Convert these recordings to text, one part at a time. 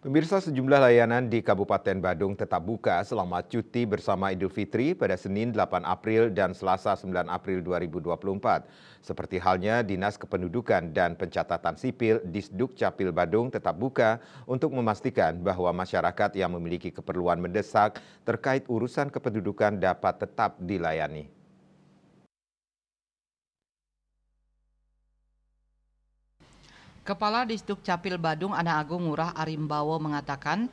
Pemirsa, sejumlah layanan di Kabupaten Badung tetap buka selama cuti bersama Idul Fitri pada Senin 8 April dan Selasa 9 April 2024. Seperti halnya Dinas Kependudukan dan Pencatatan Sipil Disduk Capil Badung tetap buka untuk memastikan bahwa masyarakat yang memiliki keperluan mendesak terkait urusan kependudukan dapat tetap dilayani. Kepala Disduk Capil Badung Ana Agung Ngurah Arimbawo mengatakan,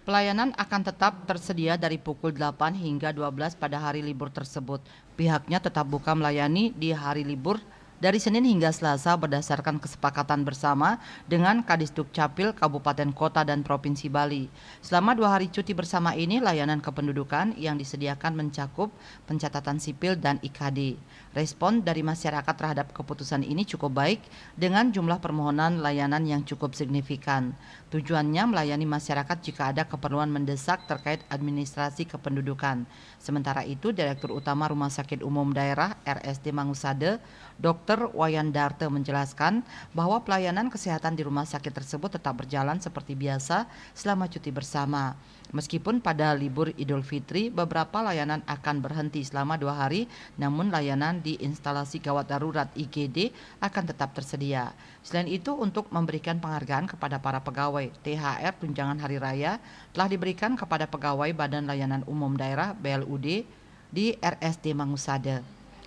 pelayanan akan tetap tersedia dari pukul 8 hingga 12 pada hari libur tersebut. Pihaknya tetap buka melayani di hari libur dari Senin hingga Selasa berdasarkan kesepakatan bersama dengan Kadisduk Capil Kabupaten Kota dan Provinsi Bali. Selama 2 hari cuti bersama ini, layanan kependudukan yang disediakan mencakup pencatatan sipil dan IKD. Respon dari masyarakat terhadap keputusan ini cukup baik dengan jumlah permohonan layanan yang cukup signifikan. Tujuannya melayani masyarakat jika ada keperluan mendesak terkait administrasi kependudukan. Sementara itu, Direktur Utama Rumah Sakit Umum Daerah RSD Mangusade, Dr. Wayan Darte menjelaskan bahwa pelayanan kesehatan di rumah sakit tersebut tetap berjalan seperti biasa selama cuti bersama. Meskipun pada libur Idul Fitri, beberapa layanan akan berhenti selama 2 hari, namun layanan di instalasi gawat darurat IGD akan tetap tersedia. Selain itu, untuk memberikan penghargaan kepada para pegawai, THR tunjangan hari raya telah diberikan kepada pegawai Badan Layanan Umum Daerah BLUD di RSD Mangusade.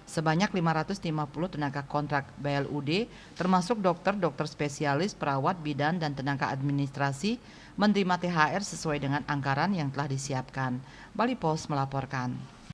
Sebanyak 550 tenaga kontrak BLUD, termasuk dokter, dokter spesialis, perawat, bidan, dan tenaga administrasi, menerima THR sesuai dengan anggaran yang telah disiapkan. Bali Post melaporkan.